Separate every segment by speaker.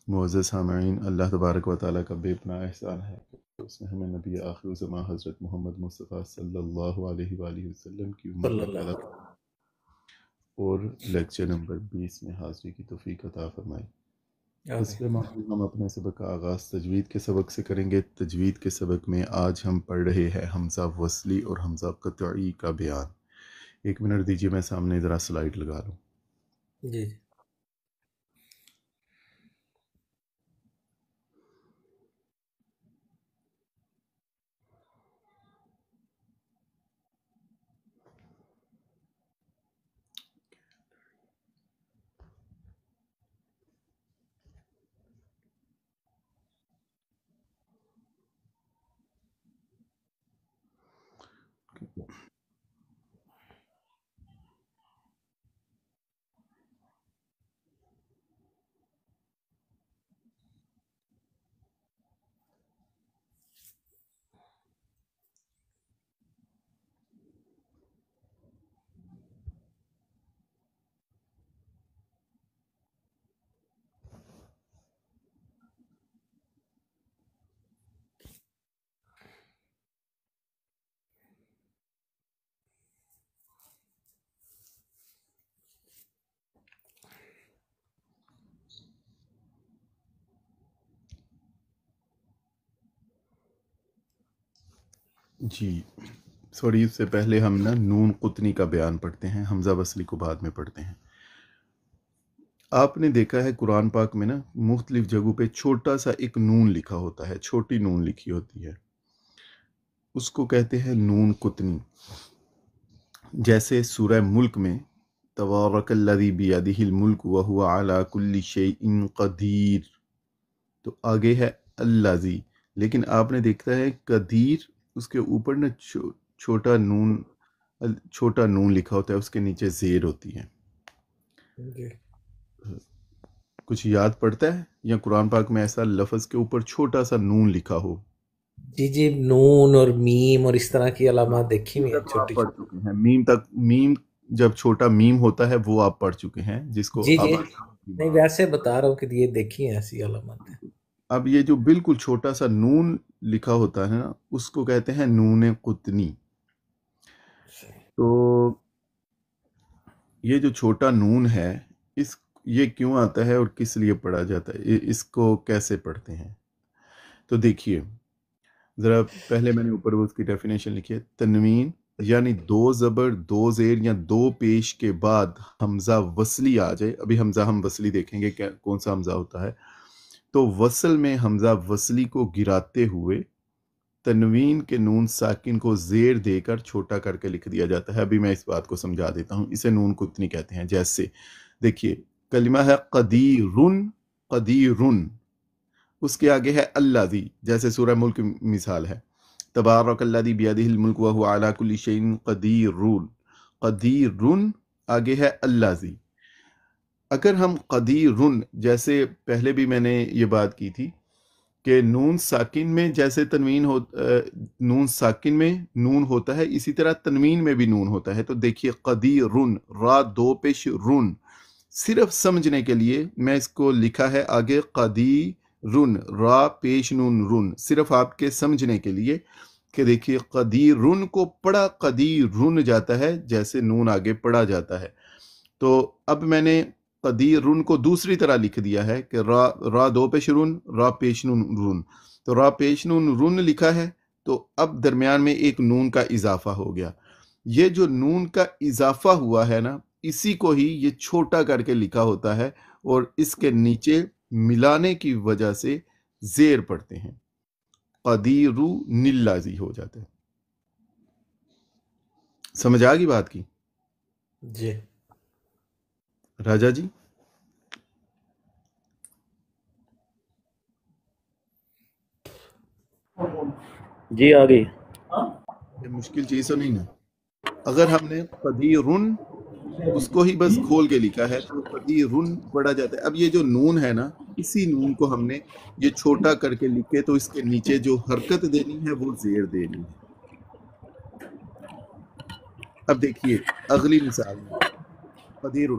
Speaker 1: معزز سامعین، اللہ تبارک و تعالیٰ کا بے پناہ احسان ہے کہ اس نے ہمیں نبی آخر الزماں حضرت محمد مصطفیٰ صلی اللہ علیہ وآلہ وسلم کی امت
Speaker 2: صلی
Speaker 1: میں
Speaker 2: اللہ
Speaker 1: پیدا
Speaker 2: علیہ
Speaker 1: اور لیکچر نمبر 20 میں حاضری کی توفیق عطا فرمائی۔
Speaker 2: وسلم۔
Speaker 1: حسب معمول ہم اپنے سبق کا آغاز تجوید کے سبق سے کریں گے۔ تجوید کے سبق میں آج ہم پڑھ رہے ہیں حمزہ وصلی اور حمزہ قطعی کا بیان۔ 1 منٹ دیجیے، میں سامنے ذرا سلائیڈ لگا لوں۔
Speaker 2: جی جی
Speaker 1: جی سوری، اس سے پہلے ہم نا نون قطنی کا بیان پڑھتے ہیں، حمزہ وصلی کو بعد میں پڑھتے ہیں۔ آپ نے دیکھا ہے قرآن پاک میں نا مختلف جگہوں پہ چھوٹا سا ایک نون لکھا ہوتا ہے، چھوٹی نون لکھی ہوتی ہے، اس کو کہتے ہیں نون قطنی۔ جیسے سورہ ملک میں تبارک الذی بیدہ الملک وہو علی کل شیء قدیر، تو آگے ہے الذی، لیکن آپ نے دیکھا ہے قدیر اس کے اوپر نا چھوٹا نون لکھا ہوتا ہے، اس کے نیچے زیر ہوتی ہے۔
Speaker 2: جی
Speaker 1: کچھ یاد پڑتا ہے یا قرآن پاک میں ایسا لفظ کے اوپر چھوٹا سا نون لکھا ہو؟
Speaker 2: جی جی نون اور میم اور اس طرح کی علامات دیکھی ہوئی ہیں
Speaker 1: تک آپ
Speaker 2: چھوٹی
Speaker 1: پڑھ چکے ہیں، میم جب چھوٹا میم ہوتا ہے وہ آپ پڑھ چکے ہیں، جس کو
Speaker 2: جی
Speaker 1: اب
Speaker 2: جی نہیں ویسے بتا رہا ہوں کہ یہ دیکھی ہیں ایسی علامات ہیں۔
Speaker 1: اب یہ جو بالکل چھوٹا سا نون لکھا ہوتا ہے نا، اس کو کہتے ہیں نون قطنی۔ تو یہ جو چھوٹا نون ہے، یہ کیوں آتا ہے اور کس لیے پڑھا جاتا ہے، اس کو کیسے پڑھتے ہیں؟ تو دیکھیے ذرا، پہلے میں نے اوپر اس کی ڈیفینیشن لکھی ہے۔ تنوین یعنی 2 زبر 2 زیر یا 2 پیش کے بعد حمزہ وصلی آ جائے۔ ابھی حمزہ ہم وصلی دیکھیں گے کون سا حمزہ ہوتا ہے۔ تو وصل میں حمزہ وصلی کو گراتے ہوئے تنوین کے نون ساکن کو زیر دے کر چھوٹا کر کے لکھ دیا جاتا ہے۔ ابھی میں اس بات کو سمجھا دیتا ہوں، اسے نون قطنی کہتے ہیں۔ جیسے دیکھیے کلمہ ہے قدیرن، قدیرن، اس کے آگے ہے الذی، جیسے سورہ ملک مثال ہے، تبارک الذی بیدہ الملک وہو علی کل شیء قدیر، قدیرن آگے ہے الذی۔ اگر ہم قدیرن، جیسے پہلے بھی میں نے یہ بات کی تھی کہ نون ساکن میں جیسے نون ساکن میں نون ہوتا ہے، اسی طرح تنوین میں بھی نون ہوتا ہے۔ تو دیکھیے قدیرن، را 2 پیش رن، صرف سمجھنے کے لیے میں اس کو لکھا ہے آگے قدیرن، را پیش نون رن، صرف آپ کے سمجھنے کے لیے کہ دیکھیے قدیرن کو پڑھا قدیرن جاتا ہے جیسے نون آگے پڑھا جاتا ہے۔ تو اب میں نے قدیرن کو دوسری طرح لکھ دیا ہے کہ را 2 پیش رن، را پیش نون رن، تو را پیش نون رن لکھا ہے، تو اب درمیان میں ایک نون کا اضافہ ہو گیا۔ یہ جو نون کا اضافہ ہوا ہے نا، اسی کو ہی یہ چھوٹا کر کے لکھا ہوتا ہے، اور اس کے نیچے ملانے کی وجہ سے زیر پڑھتے ہیں، قدیرو نلازی ہو جاتا ہے۔ سمجھ آ گئی بات کی؟
Speaker 2: جی
Speaker 1: راجا جی؟
Speaker 3: جی آ گئی۔
Speaker 1: یہ مشکل چیز تو نہیں نا؟ اگر ہم نے قدیرن اس کو ہی بس کھول کے لکھا ہے تو قدیرن پڑھا جاتا ہے۔ اب یہ جو نون ہے نا، اسی نون کو ہم نے یہ چھوٹا کر کے لکھے تو اس کے نیچے جو حرکت دینی ہے وہ زیر دینی ہے۔ اب دیکھیے اگلی مثال میں قدیرن،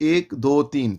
Speaker 1: 1 2 3,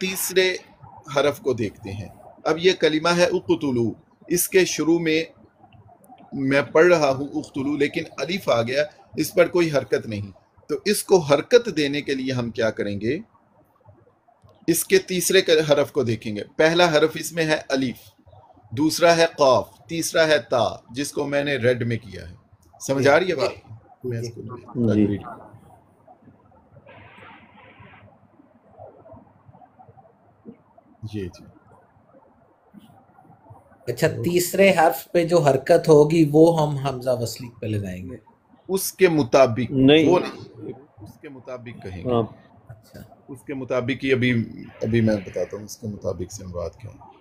Speaker 1: تیسرے حرف کو دیکھتے ہیں. اب یہ کلمہ ہے اقتلو، اس کے شروع میں میں پڑھ رہا ہوں اقتلو، لیکن الف آ گیا، اس پر کوئی حرکت نہیں. تو اس کو حرکت دینے کے لیے ہم کیا کریں گے؟ اس کے تیسرے حرف کو دیکھیں گے. پہلا حرف اس میں ہے الف، دوسرا ہے قاف، تیسرا ہے تا، جس کو میں نے ریڈ میں کیا ہے. سمجھ آ رہی ہے بات؟ میں اس کو
Speaker 3: جی
Speaker 1: جی جی
Speaker 2: اچھا، تیسرے حرف پہ جو حرکت ہوگی وہ ہم حمزہ وصلی پہ لگائیں گے.
Speaker 1: اس کے مطابق
Speaker 3: نہیں،
Speaker 1: وہ نہیں، اس کے مطابق کہیں گے.
Speaker 3: ہاں
Speaker 2: اچھا،
Speaker 1: اس کے مطابق ہی ابھی میں بتاتا ہوں اس کے مطابق سے مراد کیا ہے.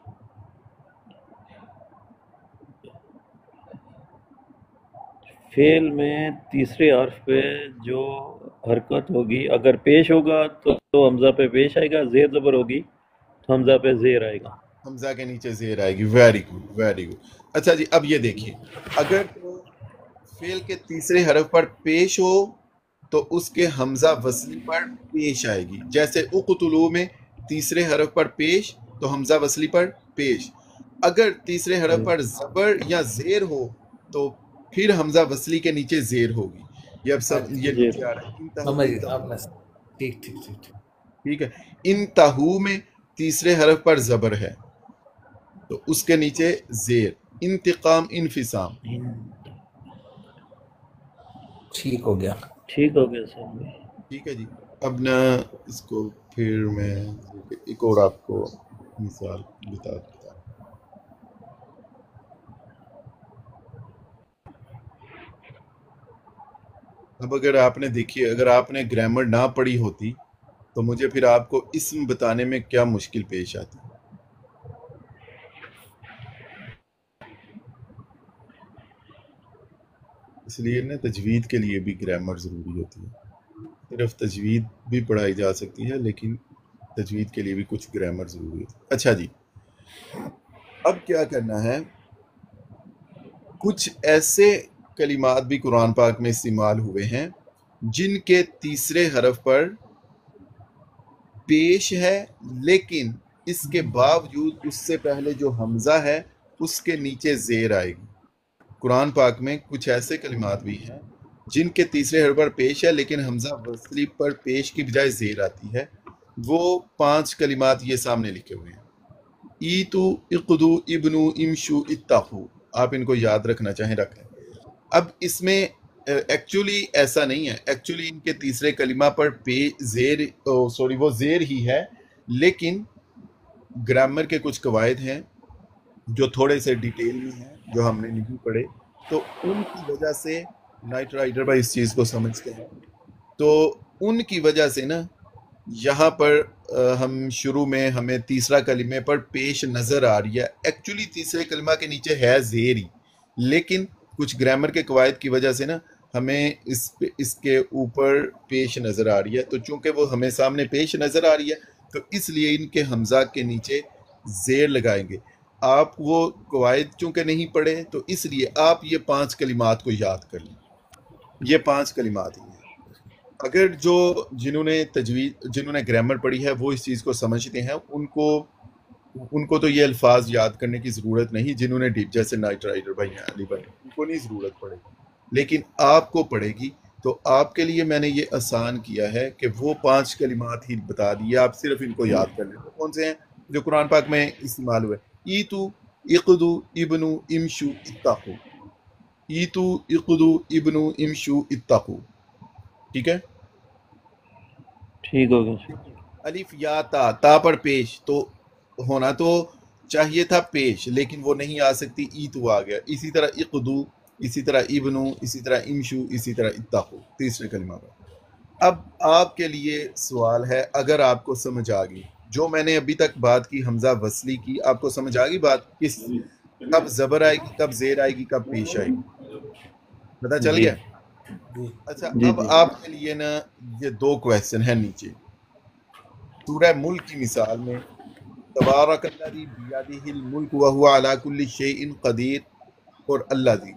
Speaker 3: فعل میں تیسرے حرف پہ جو حرکت ہوگی، اگر پیش ہوگا تو حمزہ پہ پیش آئے گا، زیر زبر ہوگی تو حمزہ پہ زیر آئے گا.
Speaker 1: حمزہ کے نیچے زیر آئے گی. Very good very good. اچھا جی، اب یہ دیکھیے، اگر فعل کے تیسرے حرف پر پیش ہو تو اس کے حمزہ وصلی پر پیش آئے گی. جیسے اقتلو میں تیسرے حرف پر پیش تو حمزہ وصلی پر پیش. اگر تیسرے حرف پر زبر یا زیر ہو تو پھر حمزہ وصلی کے نیچے زیر ہوگی. یہ اب سب یہ
Speaker 3: جی
Speaker 1: نیچے آ رہا ہے
Speaker 2: سمجھ
Speaker 1: انتہو.
Speaker 2: اب میں ٹھیک ٹھیک ٹھیک ٹھیک.
Speaker 1: ٹھیک ہے. انتہو میں تیسرے حرف پر زبر ہے تو اس کے نیچے زیر. انتقام انفصام.
Speaker 2: ٹھیک ہو گیا.
Speaker 3: ٹھیک ہو گیا سر.
Speaker 1: ٹھیک ہے جی. اب نہ اس کو پھر میں ایک اور آپ کو مثال بتا دیتا ہوں. اب اگر آپ نے دیکھیے، اگر آپ نے گرامر نہ پڑھی ہوتی تو مجھے پھر آپ کو اسم بتانے میں کیا مشکل پیش آتی. اس لیے نا تجوید کے لیے بھی گرامر ضروری ہوتی ہے. صرف تجوید بھی پڑھائی جا سکتی ہے لیکن تجوید کے لیے بھی کچھ گرامر ضروری ہوتی ہے. اچھا جی، اب کیا کرنا ہے، کچھ ایسے کلمات بھی قرآن پاک میں استعمال ہوئے ہیں جن کے تیسرے حرف پر پیش ہے، لیکن اس کے باوجود اس سے پہلے جو حمزہ ہے اس کے نیچے زیر آئے گی. قرآن پاک میں کچھ ایسے کلمات بھی ہیں جن کے تیسرے حرف پر پیش ہے لیکن حمزہ وصلی پر پیش کی بجائے زیر آتی ہے. وہ 5 کلمات یہ سامنے لکھے ہوئے ہیں. ایتو، اقدو، ابنو، امشو، اتقو. آپ ان کو یاد رکھنا چاہیں رکھ لیں. اب اس میں ایکچولی ایسا نہیں ہے. ایکچولی ان کے تیسرے کلمہ پر وہ زیر ہی ہے، لیکن گرامر کے کچھ قواعد ہیں جو تھوڑے سے ڈیٹیل میں ہیں جو ہم نے نہیں پڑھے، تو ان کی وجہ سے نائٹ رائڈر بھائی اس چیز کو سمجھتے ہیں. تو ان کی وجہ سے نا یہاں پر ہم شروع میں ہمیں تیسرا کلمے پر پیش نظر آ رہی ہے. ایکچولی تیسرے کلمہ کے نیچے ہے زیر ہی، لیکن کچھ گرامر کے قواعد کی وجہ سے نا ہمیں اس کے اوپر پیش نظر آ رہی ہے. تو چونکہ وہ ہمیں سامنے پیش نظر آ رہی ہے تو اس لیے ان کے حمزہ کے نیچے زیر لگائیں گے. آپ وہ قواعد چونکہ نہیں پڑھے تو اس لیے آپ یہ 5 کلمات کو یاد کر لیں. یہ 5 کلمات ہی ہیں. اگر جنہوں نے گرامر پڑھی ہے وہ اس چیز کو سمجھتے ہیں، ان کو تو یہ الفاظ یاد کرنے کی ضرورت نہیں. جنہوں نے جیسے نائٹ رائڈر بھائی ہیں، علی بھائی، ان کو نہیں ضرورت پڑے گی، لیکن آپ کو پڑے گی. تو آپ کے لیے میں نے یہ آسان کیا ہے کہ وہ 5 کلمات ہی بتا دیے، آپ صرف ان کو یاد کر لیں. وہ کون سے ہیں جو قرآن پاک میں استعمال ہوئے؟ ایتو، اقدو، ابنو، امشو، اتقو. ایتو، اقدو، ابنو، امشو، اتقو. ٹھیک ہے.
Speaker 3: ٹھیک ہو گیا.
Speaker 1: الف یا تا پر پیش تو ہونا تو چاہیے تھا پیش، لیکن وہ نہیں آ سکتی، ایتو آ گیا. اسی طرح اقدو، اسی طرح ابنو، اسی طرح امشو، اسی طرح اتقو تیسرے کلمہ پر. اب آپ کے لیے سوال ہے، اگر آپ کو سمجھ آ گئی جو میں نے ابھی تک بات کی حمزہ وصلی کی، آپ کو سمجھ آ گئی بات کب زبر آئے گی، کب زیر آئے گی، کب پیش آئے گی، پتہ چل
Speaker 3: جی
Speaker 1: گیا؟ اچھا،
Speaker 3: جی
Speaker 1: اب
Speaker 3: جی
Speaker 1: آپ کے لیے نا یہ 2 کویسچن ہیں نیچے. سورہ ملک کی مثال میں تبارک الذی بیدہ الملک وہو علی کل شیء قدیر اور الذی،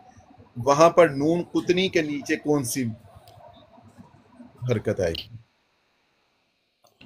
Speaker 1: وہاں پر نون قطنی کے نیچے کون سی حرکت آئے گی؟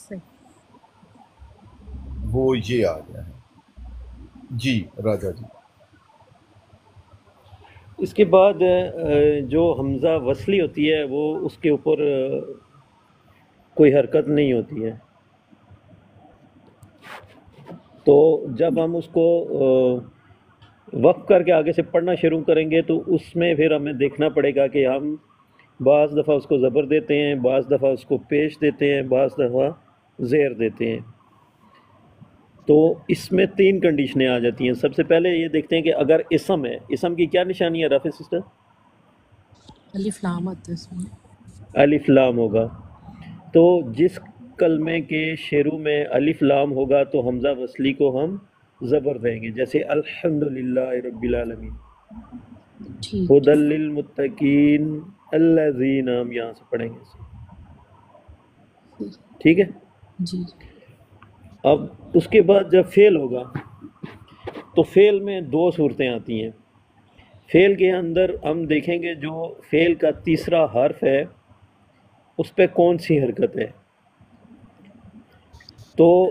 Speaker 4: صحیح
Speaker 1: وہ یہ آ گیا ہے. جی راجا جی.
Speaker 3: اس کے بعد جو حمزہ وصلی ہوتی ہے وہ اس کے اوپر کوئی حرکت نہیں ہوتی ہے. تو جب ہم اس کو وقف کر کے آگے سے پڑھنا شروع کریں گے تو اس میں پھر ہمیں دیکھنا پڑے گا کہ ہم بعض دفعہ اس کو زبر دیتے ہیں، بعض دفعہ اس کو پیش دیتے ہیں، بعض دفعہ زیر دیتے ہیں. تو اس میں 3 کنڈیشنیں آ جاتی ہیں. سب سے پہلے یہ دیکھتے ہیں کہ اگر اسم ہے، اسم کی کیا نشانی ہے رافع سسٹر؟
Speaker 4: الف لام آتا ہے اس میں.
Speaker 3: الف لام ہوگا. تو جس کلمے کے شروع میں الف لام ہوگا تو حمزہ وصلی کو ہم زبر دیں گے، جیسے الحمدللہ رب العالمین.
Speaker 4: ٹھیک
Speaker 3: ہدی للمتقین الذین، ہم یہاں سے پڑھیں گے. ٹھیک ہے.
Speaker 4: جی.
Speaker 3: اب اس کے بعد جب فعل ہوگا تو فعل میں 2 صورتیں آتی ہیں. فعل کے اندر ہم دیکھیں گے جو فعل کا تیسرا حرف ہے اس پہ کون سی حرکت ہے. تو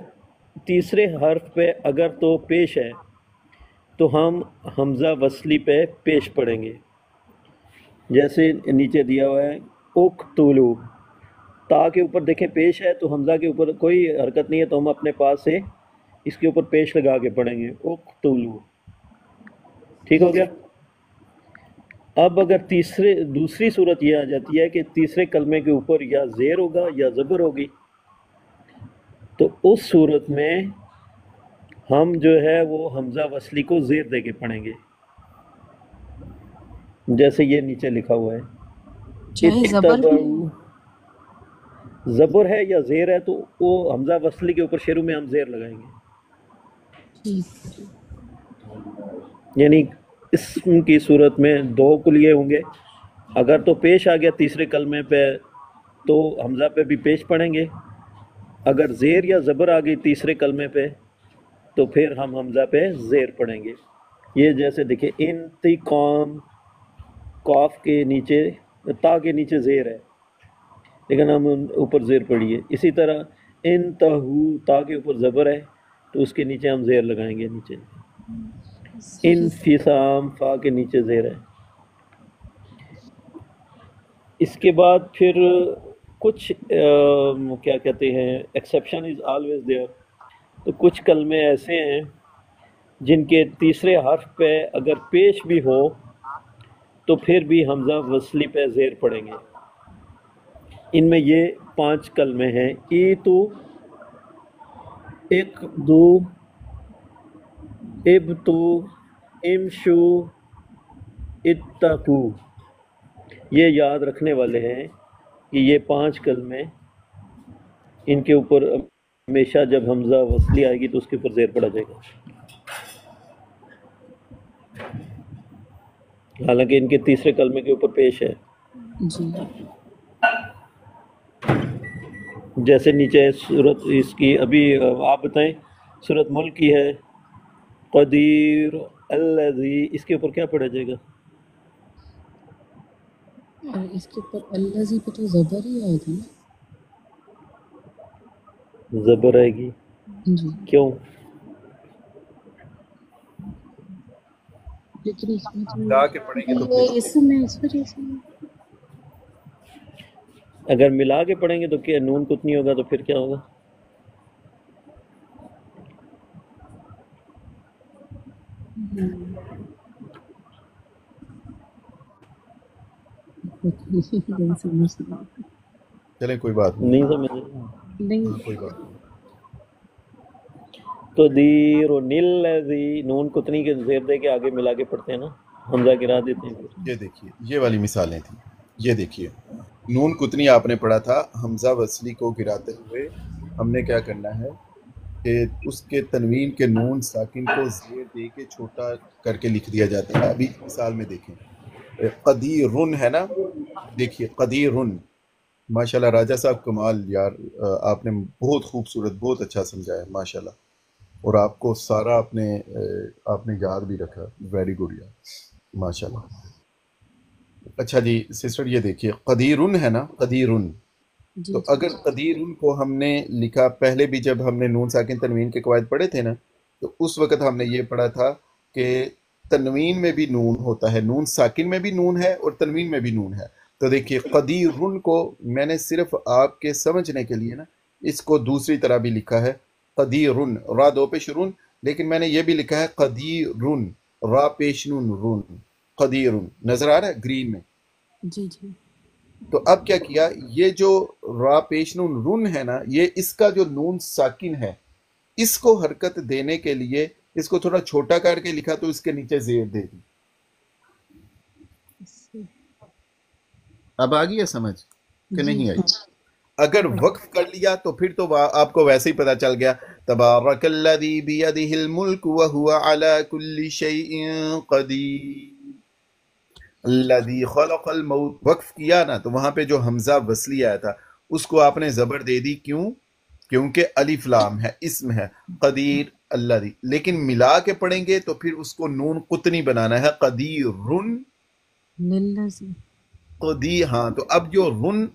Speaker 3: تیسرے حرف پہ اگر تو پیش ہے تو ہم حمزہ وصلی پہ پیش پڑھیں گے، جیسے نیچے دیا ہوا ہے اقتلوا. تا کے اوپر دیکھیں پیش ہے تو حمزہ کے اوپر کوئی حرکت نہیں ہے، تو ہم اپنے پاس سے اس کے اوپر پیش لگا کے پڑھیں گے اقتلوا. ٹھیک ہو گیا. اب اگر دوسری صورت یہ آ جاتی ہے کہ تیسرے کلمے کے اوپر یا زیر ہوگا یا زبر ہوگی، تو اس صورت میں ہم جو ہے وہ حمزہ وصلی کو زیر دے کے پڑھیں گے، جیسے یہ نیچے لکھا ہوا ہے.
Speaker 4: چاہے زبر بھی
Speaker 3: زبر ہے یا زیر ہے تو وہ حمزہ وصلی کے اوپر شروع میں ہم زیر لگائیں گے.
Speaker 4: ٹھیک.
Speaker 3: یعنی اسم کی صورت میں 2 کلیے ہوں گے. اگر تو پیش آ گیا تیسرے کلمے پہ تو حمزہ پہ بھی پیش پڑھیں گے. اگر زیر یا زبر آ گئی تیسرے کلمے پہ تو پھر ہم حمزہ پہ زیر پڑھیں گے. یہ جیسے دیکھیں انتقام، قاف کے نیچے تا کے نیچے زیر ہے لیکن ہم اوپر زیر پڑھیے. اسی طرح انتہو، تا کے اوپر زبر ہے تو اس کے نیچے ہم زیر لگائیں گے نیچے. انفصام، فا کے نیچے زیر ہے. اس کے بعد پھر کچھ کیا کہتے ہیں ایکسیپشن از آلویز دیئر. تو کچھ کلمے ایسے ہیں جن کے تیسرے حرف پہ اگر پیش بھی ہو تو پھر بھی حمزہ وصلی پہ زیر پڑیں گے. ان میں یہ 5 کلمے ہیں: ایتو، اقدو، ابتو، امشو، اتقو. یہ یاد رکھنے والے ہیں کہ یہ 5 کلمے، ان کے اوپر ہمیشہ جب حمزہ وصلی آئے گی تو اس کے اوپر زیر پڑا جائے گا، حالانکہ ان کے تیسرے کلمے کے اوپر پیش ہے.
Speaker 4: جی.
Speaker 3: جیسے نیچے صورت اس کی ابھی آپ بتائیں، صورت ملک کی ہے قدیر الذی، اس کے اوپر کیا پڑھا جائے گا؟
Speaker 4: اور اس کے اوپر الذی پہ تو زبر ہی آئے گی.
Speaker 3: زبر آئے گی.
Speaker 4: جی.
Speaker 3: کیوں؟
Speaker 4: لیکن اس میں تو
Speaker 1: ملا کے پڑھیں گے تو
Speaker 4: یہ اسم ہے، اس وجہ سے.
Speaker 3: اگر ملا کے پڑھیں گے تو کیا نون کتنی ہوگا تو پھر کیا ہوگا؟
Speaker 4: نہیں سمجھتی.
Speaker 1: چلیں کوئی بات
Speaker 3: نہیں سمجھ.
Speaker 4: نہیں.
Speaker 1: کوئی بات نہیں.
Speaker 3: قدیر الذی، نون کتنی کے زیر دے کے آگے ملا کے پڑھتے ہیں نا، حمزہ گرا دیتے ہیں.
Speaker 1: یہ دیکھیے یہ والی مثالیں تھیں. یہ دیکھیے نون کتنی آپ نے پڑھا تھا، حمزہ وصلی کو گراتے ہوئے ہم نے کیا کرنا ہے کہ اس کے تنوین کے نون ساکن کو زیر دے کے چھوٹا کر کے لکھ دیا جاتا ہے. ابھی مثال میں دیکھیں قدیرن ہے نا، دیکھیے قدیرن. ماشاءاللہ راجہ صاحب کمال یار، آپ نے بہت خوبصورت بہت اچھا سمجھایا ماشاءاللہ، اور آپ کو سارا آپ نے یاد بھی رکھا. ویری گڈ یار ماشاءاللہ. اچھا جی سسٹر یہ دیکھیے قدیرن ہے نا، قدیرن
Speaker 4: جی
Speaker 1: تو
Speaker 4: جی
Speaker 1: اگر قدیر کو ہم نے لکھا، پہلے بھی جب ہم نے نون ساکن تنوین کے قواعد پڑھے تھے نا، تو اس وقت ہم نے یہ پڑھا تھا کہ تنوین میں بھی نون ہوتا ہے، نون ساکن میں بھی نون ہے اور تنوین میں بھی نون ہے۔ تو دیکھیے قدیر کو میں نے صرف آپ کے سمجھنے کے لیے نا اس کو دوسری طرح بھی لکھا ہے، قدیر، را دو پیش رون، لیکن میں نے یہ بھی لکھا ہے قدیر، را پیش نون رون، قدیر، نظر آ رہا ہے گرین میں؟
Speaker 4: جی جی
Speaker 1: تو اب کیا کیا، یہ جو را پیش نون رن ہے نا، یہ اس کا جو نون ساکن ہے، اس کو حرکت دینے کے لیے اس کو تھوڑا چھوٹا کر کے لکھا، تو اس کے نیچے زیر دے دی۔ اب آ گئی ہے سمجھ کہ
Speaker 4: جی
Speaker 1: نہیں آئی؟ اگر وقف کر لیا تو پھر تو آپ کو ویسے ہی پتا چل گیا، تبارک الذی بیدہ الملک وہو علی کل شیء قدیر، الذی خلق الموت، وقف کیا نا تو وہاں پہ جو حمزہ وصلی آیا تھا اس کو آپ نے زبر دے دی، کیوں؟ کیونکہ الف لام ہے، اسم ہے، قدیر الذی، لیکن ملا کے پڑھیں گے تو پھر اس کو نون قطنی بنانا ہے، قدیر
Speaker 4: للذی،
Speaker 1: قدیر۔ ہاں تو اب جو رن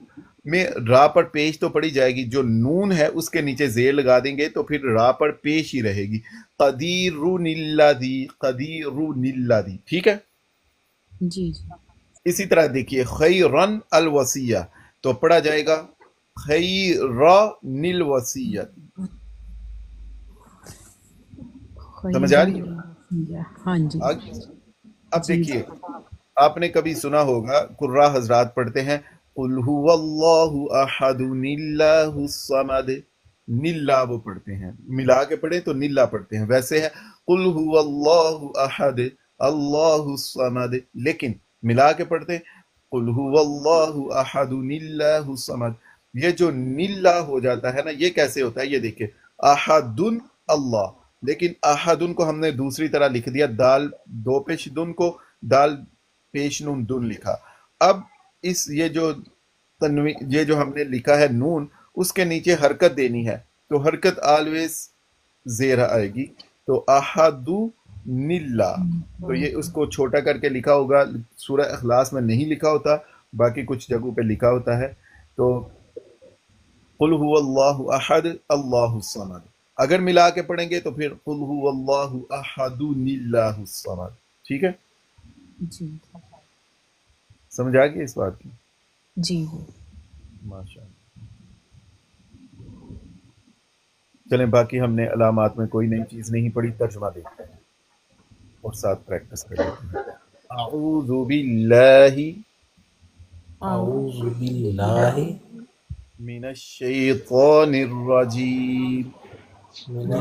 Speaker 1: میں را پر پیش تو پڑی جائے گی، جو نون ہے اس کے نیچے زیر لگا دیں گے تو پھر را پر پیش ہی رہے گی، قدیر الذی، قدیر الذی، ٹھیک ہے؟
Speaker 4: جی جی
Speaker 1: اسی طرح دیکھیے خیرن الوصیہ تو پڑھا جائے گا خیرن الوصیت، سمجھ آ رہی ہے؟
Speaker 4: خیرن، ہاں جی
Speaker 1: آگے اب
Speaker 4: جی
Speaker 1: دیکھیے، آپ نے کبھی سنا ہوگا قراء حضرات پڑھتے ہیں قل هو اللہ احد اللہ الصمد، نلا وہ پڑھتے ہیں، ملا کے پڑھے تو نلا پڑھتے ہیں، ویسے ہے قل هو اللہ احد اللہ الصمد، لیکن ملا کے پڑھتے قل هو اللہ احد اللہ الصمد۔ یہ جو نلا ہو جاتا ہے نا، یہ کیسے ہوتا ہے؟ یہ دیکھیں، احد اللہ، لیکن احدن کو ہم نے دوسری طرح لکھ دیا، دال دو پیش دن کو دال پیش نون دن لکھا۔ اب یہ جو یہ جو ہم نے لکھا ہے نون، اس کے نیچے حرکت دینی ہے، تو حرکت آلویز زیر آئے گی، تو احدو نلا، تو یہ اس کو چھوٹا کر کے لکھا ہوگا، سورہ اخلاص میں نہیں لکھا ہوتا، باقی کچھ جگہوں پہ لکھا ہوتا ہے۔ تو قل هو اللہ احد اللہ الصمد، اگر ملا کے پڑھیں گے تو پھر قل هو اللہ احد اللہ الصمد، ٹھیک ہے؟
Speaker 4: جی
Speaker 1: سمجھ آ گئی اس بات کی؟
Speaker 4: جی
Speaker 1: ماشاء اللہ۔ چلیں باقی ہم نے علامات میں کوئی نئی چیز نہیں پڑھی، ترجمہ دیکھتے ہیں اور ساتھ پریکٹس کر لیتے ہیں۔ اعوذ باللہ
Speaker 2: اعوذ باللہ
Speaker 1: من الشیطان الرجیم،
Speaker 2: من
Speaker 3: من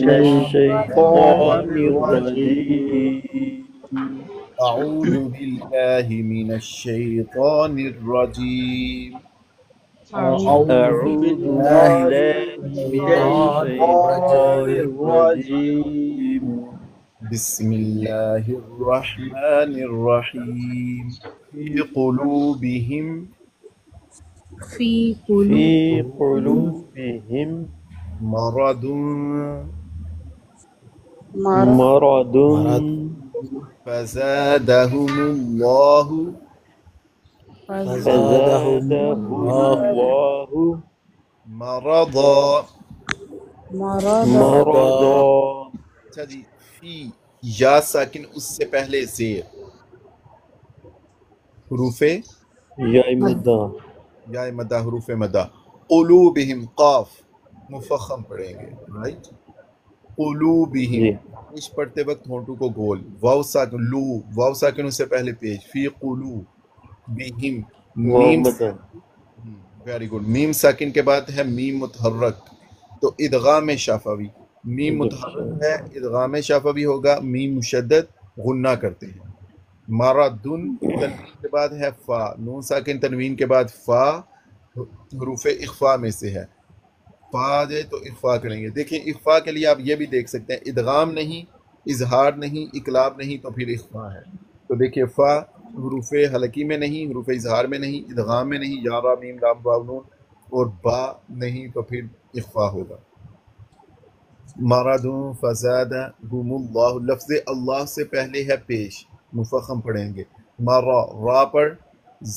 Speaker 2: الشیطان
Speaker 3: الشیطان الرجیم،
Speaker 1: اعوذ باللہ من الشیطان الرجیم،
Speaker 2: اعوذ
Speaker 3: اعوذ
Speaker 2: باللہ
Speaker 3: باللہ
Speaker 2: من
Speaker 3: من
Speaker 2: الشیطان
Speaker 3: الشیطان
Speaker 2: الرجیم،
Speaker 3: الرجیم،
Speaker 1: بسم اللہ الرحمن الرحیم، فی قلوبہم
Speaker 4: فی
Speaker 3: فی
Speaker 4: قلوب
Speaker 3: قلوبہم
Speaker 1: مرض
Speaker 4: مرض
Speaker 3: مرض
Speaker 2: مرض
Speaker 1: فزادهم اللہ
Speaker 2: فزادهم
Speaker 3: فزادہم
Speaker 2: اللہ
Speaker 3: اللہ
Speaker 1: مرضا۔
Speaker 4: مرض
Speaker 2: مرضا۔
Speaker 3: مرضا،
Speaker 1: اچھا جی، فی یا ساکن اس سے پہلے زیر، حروف
Speaker 3: یا مدہ،
Speaker 1: یا مدہ، حروف مدہ، قلوبہم، قاف مفخم پڑھیں گے، رائٹ؟ قلوبہم،
Speaker 3: جی
Speaker 1: پیش پڑھتے وقت ہونٹوں کو گول، واو ساکن، لو، واو ساکن اس سے پہلے پیش، فی قلوبہم،
Speaker 3: واو
Speaker 1: میم،
Speaker 3: مدہ،
Speaker 1: ویری گڈ، میم ساکن کے بعد ہے میم متحرک، تو ادغام شفوی، میم متحرک ہے، ادغام شفوی ہوگا، میم مشدد غنہ کرتے ہیں۔ مردن، تنوین کے بعد ہے فا، نون ساکن تنوین کے بعد فا حروف اخفا میں سے ہے، فا جائے تو اخفا کریں گے۔ دیکھیں اخفا کے لیے آپ یہ بھی دیکھ سکتے ہیں، ادغام نہیں، اظہار نہیں، اقلاب نہیں، تو پھر اخفا ہے۔ تو دیکھیے فا حروف حلقی میں نہیں، حروف اظہار میں نہیں، ادغام میں نہیں، یا را میم لام واو نون، اور با نہیں تو پھر اخفا ہوگا۔ مرض فزادہم اللہ، لفظ اللہ سے پہلے ہے پیش، مفخم پڑھیں گے، مرا، را پر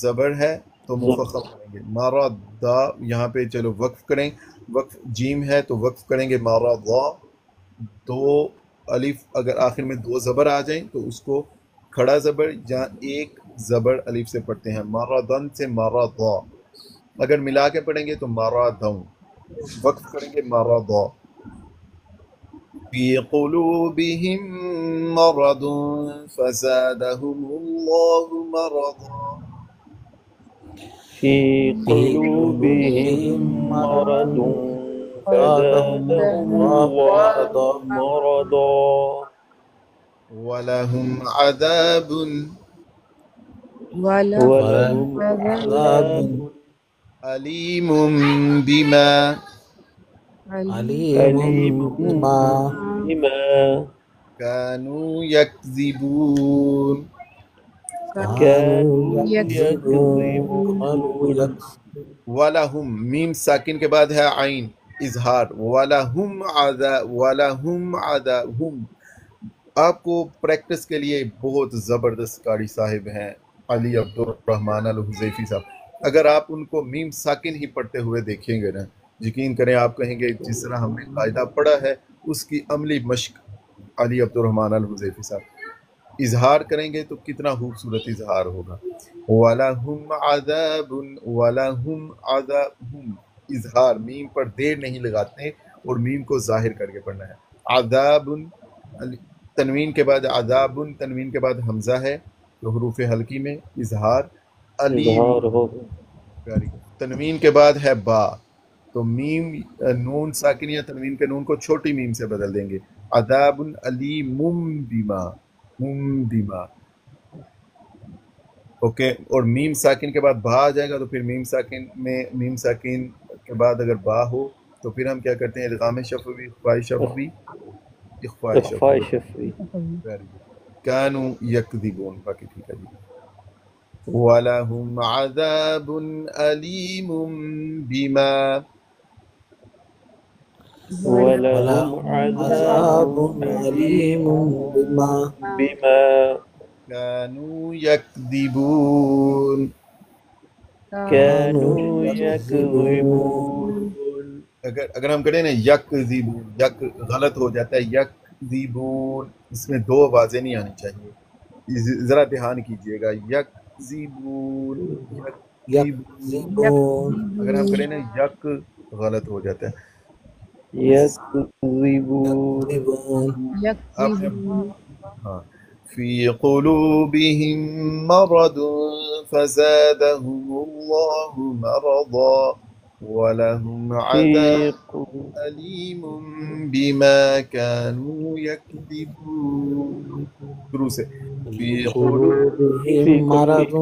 Speaker 1: زبر ہے، تو مفخم کریں گے مردا. یہاں پہ چلو وقف کریں. وقف جیم ہے تو وقف کریں گے مردا. دو الف اگر آخر میں دو زبر آ جائیں تو اس کو کھڑا زبر یا ایک زبر الف سے پڑھتے ہیں. مردن سے مردا. اگر ملا کے پڑھیں گے تو مردن. وقف کریں گے مردا. فی قلوبہم مرض فزادہم اللہ مرضا.
Speaker 3: فی
Speaker 2: فی
Speaker 3: قلوبہم
Speaker 2: قلوبہم
Speaker 3: مرض
Speaker 2: مرض
Speaker 3: فزادہم
Speaker 2: فزادہم
Speaker 3: اللہ
Speaker 2: مرضا
Speaker 3: مرضا
Speaker 1: وَلَهُمْ عَذَابٌ
Speaker 4: وَلَهُمْ
Speaker 3: وَلَهُمْ
Speaker 2: عذاب
Speaker 3: عذاب
Speaker 1: أَلِيمٌ بِمَا
Speaker 2: علیم
Speaker 3: علیم
Speaker 2: بما
Speaker 3: بما
Speaker 1: كانوا يكذبون.
Speaker 2: كانوا
Speaker 3: كانوا
Speaker 2: يكذبون
Speaker 3: يكذبون
Speaker 1: وَلَهُمْ میم ساکن کے بعد ہے عین اظہار. وَلَهُمْ عَذَاب وَلَهُمْ عَذَابٌ. آپ کو پریکٹس کے لیے بہت زبردست قاری صاحب ہیں علی عبد الرحمن الحذیفی صاحب. اگر آپ ان کو میم ساکن ہی پڑھتے ہوئے دیکھیں گے نا، یقین کریں آپ کہیں گے جس طرح ہم نے قاعدہ پڑھا ہے اس کی عملی مشق علی عبد الرحمن الحذیفی صاحب. اظہار کریں گے تو کتنا خوبصورت اظہار ہوگا. وَلَهُمْ عَذَابٌ وَلَهُمْ عَذَابٌ. اظہار میم پر دیر نہیں لگاتے اور میم کو ظاہر کر کے پڑھنا ہے. عذاب تنوین کے بعد عذاب، تنوین کے بعد حمزہ ہے تو حروف حلقی میں اظہار. علیم
Speaker 3: اظہار ہوگا.
Speaker 1: تنوین کے بعد ہے با تو میم نون ساکن یا تنوین کے نون کو چھوٹی میم سے بدل دیں گے. عذاب علیم بما بما. اوکے. اور میم ساکن کے بعد با آ جائے گا تو پھر میم ساکن میں میم ساکن کے بعد اگر با ہو تو پھر ہم کیا کرتے ہیں ادغام شفوی اخفاء شفوی اخفاء
Speaker 3: اخفاء
Speaker 1: شفوی.
Speaker 3: شفوی.
Speaker 1: کانوا یکذبون. باقی ٹھیک ہے جی. وَلَهُمْ عَذَابٌ أَلِيمٌ بِمَا
Speaker 3: وَلَهُمْ
Speaker 2: ولهم
Speaker 3: عَذَابٌ
Speaker 2: عذاب
Speaker 3: أليم
Speaker 2: علیم بما
Speaker 3: بما
Speaker 1: كانوا يكذبون.
Speaker 3: كانوا
Speaker 2: كانوا يكذبون.
Speaker 3: يكذبون.
Speaker 1: اگر ہم کریں نا یکذبون، یک غلط ہو جاتا ہے. یکذبون اس میں دو آوازیں نہیں آنی چاہیے، ذرا دھیان کیجئے گا. یکذبون یکذبون.
Speaker 2: یکذبون
Speaker 1: اگر ہم کریں نا یک غلط ہو جاتا ہے.
Speaker 3: يكذبون.
Speaker 2: یکذبون
Speaker 1: آپ نے ہاں فی قلوبہم مرض فزادہم اللہ مرضا ولہم عذاب
Speaker 3: في
Speaker 1: علیم بما كانوا یکذبون. شروع سے فی
Speaker 2: قلوبهم مرض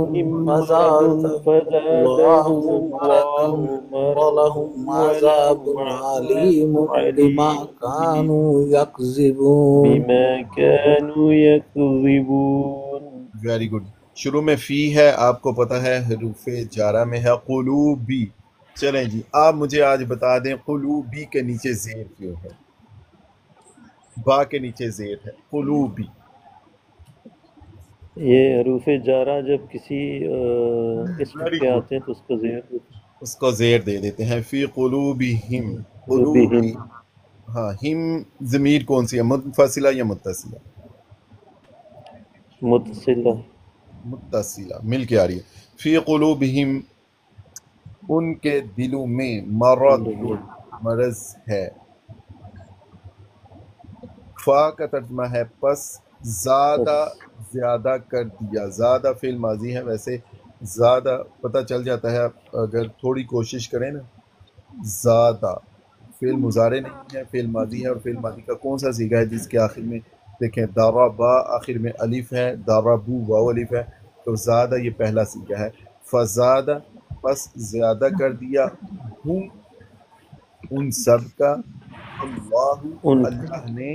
Speaker 2: فزادهم الله مرضا ولهم عذاب عليم بما كانوا يكذبون.
Speaker 3: بما كانوا يكذبون.
Speaker 1: Very good. شروع میں فی ہے، آپ کو پتہ ہے حروف جارہ میں ہے قلوبی. چلیں جی آپ مجھے آج بتا دیں قلوبی کے نیچے زیر کیوں ہے؟ با کے نیچے زیر ہے قلوبی.
Speaker 3: یہ حروف جارہ جب کسی اسم
Speaker 1: ویری
Speaker 3: پہ
Speaker 1: گڈ.
Speaker 3: آتے ہیں تو اس کو زیر
Speaker 1: اس کو زیر دے دیتے ہیں. فی قلوبہم قلوبی.
Speaker 3: بہم
Speaker 1: ہاں ہم ضمیر کون سی ہے، منفصلہ یا متصلہ؟
Speaker 3: متصلہ.
Speaker 1: متصلہ مل کے آ رہی ہے. فی قلوبہم ان کے دلوں میں مرض مرض ہے. فا کا ترجمہ ہے پس زیادہ زیادہ کر دیا. زیادہ فعل ماضی ہے، ویسے زیادہ پتہ چل جاتا ہے اگر تھوڑی کوشش کریں نا. زیادہ فعل مضارع نہیں ہے، فعل ماضی ہے. اور فعل ماضی کا کون سا صیغہ ہے جس کے آخر میں دیکھیں ضربا آخر میں الف ہے، ضربو واو الف ہے، تو زیادہ یہ پہلا صیغہ ہے. فزادہ پس زیادہ کر دیا ہم ان سب کا اللہ اللہ نے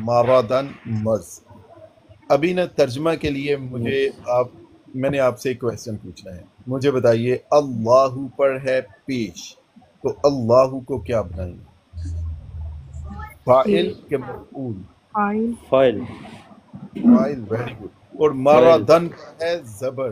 Speaker 1: مرضاً مرض. ابھی نا ترجمہ کے لیے میں نے آپ سے ایک کویسچن پوچھنا ہے. مجھے بتائیے اللہ پر ہے پیش تو اللہ کو کیا بنائیں گے؟ فاعل کے مفعول؟
Speaker 3: فائل.
Speaker 1: فاعل. Very good. اور مرضاً پر ہے زبر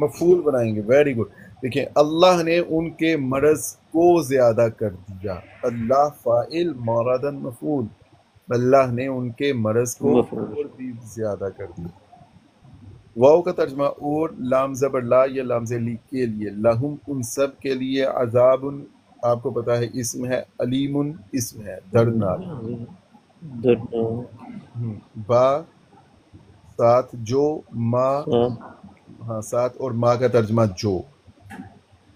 Speaker 1: مفعول بنائیں گے. Very good. دیکھیں اللہ نے ان کے مرض کو زیادہ کر دیا. اللہ فاعل موردن مفعول. اللہ نے ان کے مرض کو
Speaker 3: مفعول
Speaker 1: اور بھی زیادہ کر دیا. واو کا ترجمہ اور لام زبر لا یا لام لی کے لیے. لہم ان سب کے لیے عذاب آپ کو پتا ہے اسم ہے، علیم اسم ہے دردناک.
Speaker 3: دردناک
Speaker 1: با ساتھ جو ما
Speaker 3: ساتھ
Speaker 1: ہاں ساتھ اور ما کا ترجمہ جو.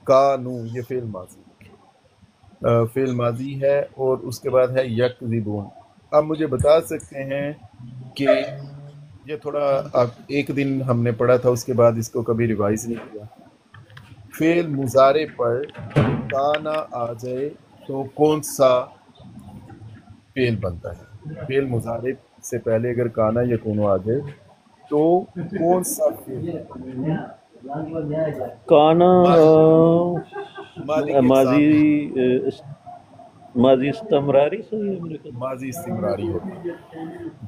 Speaker 1: کانو یہ فعل ماضی ہے اور اس کے بعد ہے یکذبون. آپ مجھے بتا سکتے ہیں کہ یہ تھوڑا آپ ایک دن ہم نے پڑھا تھا اس کے بعد اس کو کبھی ریوائز نہیں کیا. فعل مضارع پر کانا آ جائے تو کون سا فعل بنتا ہے؟ فعل مضارع سے پہلے اگر کانا یا کونو آ جائے تو کون سا فعل بنتا ہے؟
Speaker 3: کانا
Speaker 1: ماضی کے
Speaker 3: ماضی
Speaker 1: ساتھ
Speaker 3: ماضی استمراری صحیح ہے میرے خیال
Speaker 1: ماضی استمراری ہوتا ہے.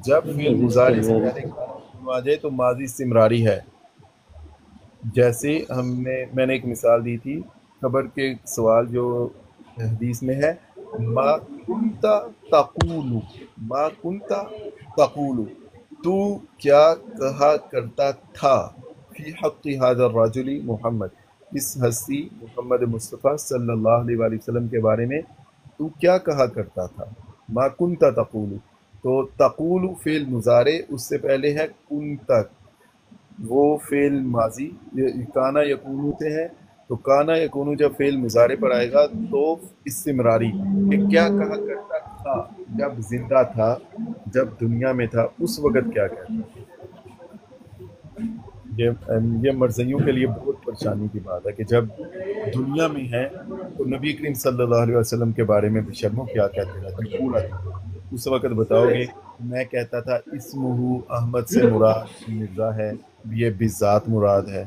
Speaker 1: جب فعل
Speaker 3: ماضی
Speaker 1: مضارع سے
Speaker 3: استمراری
Speaker 1: پہلے کانا کونو آ جائے تو ماضی استمراری ہے. جیسے میں نے ایک مثال دی تھی خبر کے سوال جو حدیث میں ہے، ما کنتا تقول، ما کنتا تقول، تو کیا کہا کرتا تھا، فی حق هذا الرجل محمد، اس ہستی محمد مصطفیٰ صلی اللہ علیہ وآلہ وسلم کے بارے میں تو کیا کہا کرتا تھا. ما کنتا تقول، تو تقول فعل مضارع، اس سے پہلے ہے کنتا وہ فعل ماضی. کانا یکونو سے ہے تو کانا یکونو جب فعل مضارع پر آئے گا تو استمراری کہ کیا کہا کرتا تھا جب زندہ تھا، جب دنیا میں تھا اس وقت کیا کہتا تھا. یہ مرزیوں کے لیے بہت پریشانی کی بات ہے کہ جب دنیا میں ہے تو نبی کریم صلی اللہ علیہ وسلم کے بارے میں بے شرموں کیا کہتے رہتے ہیں پورا دن. اس وقت بتاؤ گے میں کہتا تھا اسمہ احمد سے مراد مرزا ہے، یہ بذات مراد ہے،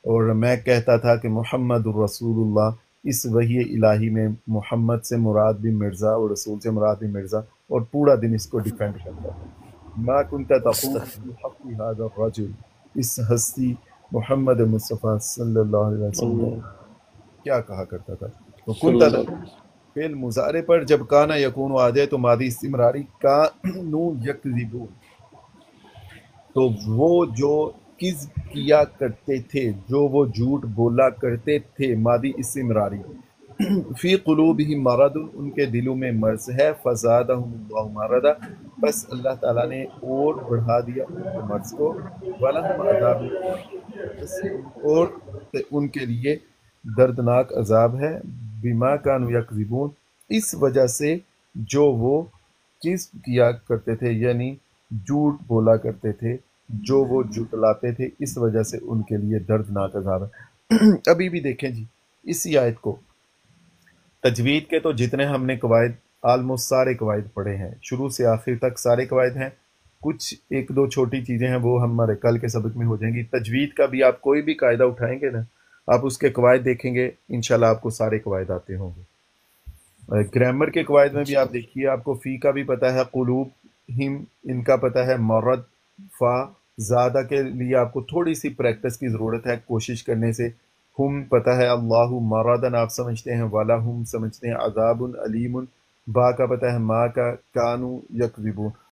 Speaker 1: اور میں کہتا تھا کہ محمد الرسول اللہ، اس وحی الہی میں محمد سے مراد بھی مرزا اور رسول سے مراد بھی مرزا، اور پورا دن اس کو ڈیفینڈ کرتا تھا. ما کنت تقول فی حق هذا الرجل، اس ہستی محمد مصطفیٰ صلی اللہ علیہ وسلم
Speaker 3: اللہ
Speaker 1: کیا کہا کرتا تھا. تو
Speaker 3: صلی
Speaker 1: کنتا
Speaker 3: اللہ علیہ وسلم.
Speaker 1: فعل مضارع پر جب کانا یکون آ جائے تو ماضی استمراری کانو یکذبون، تو وہ جو کذب کیا کرتے تھے، جو وہ جھوٹ بولا کرتے تھے، ماضی استمراری. فی قلوبہم مرض، ان کے دلوں میں مرض ہے، فزادہم اللہ مرضا، بس اللہ تعالیٰ نے اور بڑھا دیا ان کے مرض کو. وَلَهُمْ عَذَابٌ أَلِيمٌ، بس اور ان کے لیے دردناک عذاب ہے. بما کانوا یکذبون، اس وجہ سے جو وہ کذب کیا کرتے تھے، یعنی جھوٹ بولا کرتے تھے، جو وہ جھٹلاتے تھے، اس وجہ سے ان کے لیے دردناک عذاب ہے. ابھی بھی دیکھیں جی اسی آیت کو، تجوید کے تو جتنے ہم نے قواعد آلموسٹ سارے قواعد پڑھے ہیں، شروع سے آخر تک سارے قواعد ہیں. کچھ ایک دو چھوٹی چیزیں ہیں وہ ہمارے کل کے سبق میں ہو جائیں گی. تجوید کا بھی آپ کوئی بھی قاعدہ اٹھائیں گے نا، آپ اس کے قواعد دیکھیں گے انشاءاللہ آپ کو سارے قواعد آتے ہوں گے. گرامر کے قواعد میں بھی آپ دیکھیے، آپ کو فی کا بھی پتہ ہے، قلوب ہم ان کا پتہ ہے، مرد فا زیادہ کے لیے آپ کو تھوڑی سی پریکٹس کی ضرورت ہے کوشش کرنے سے. ہم پتہ ہے اللہ مرادن آپ سمجھتے ہیں، والا ہم سمجھتے ہیں، عذاب علیم با کا پتہ ہے، ما کا کانو یکذبون.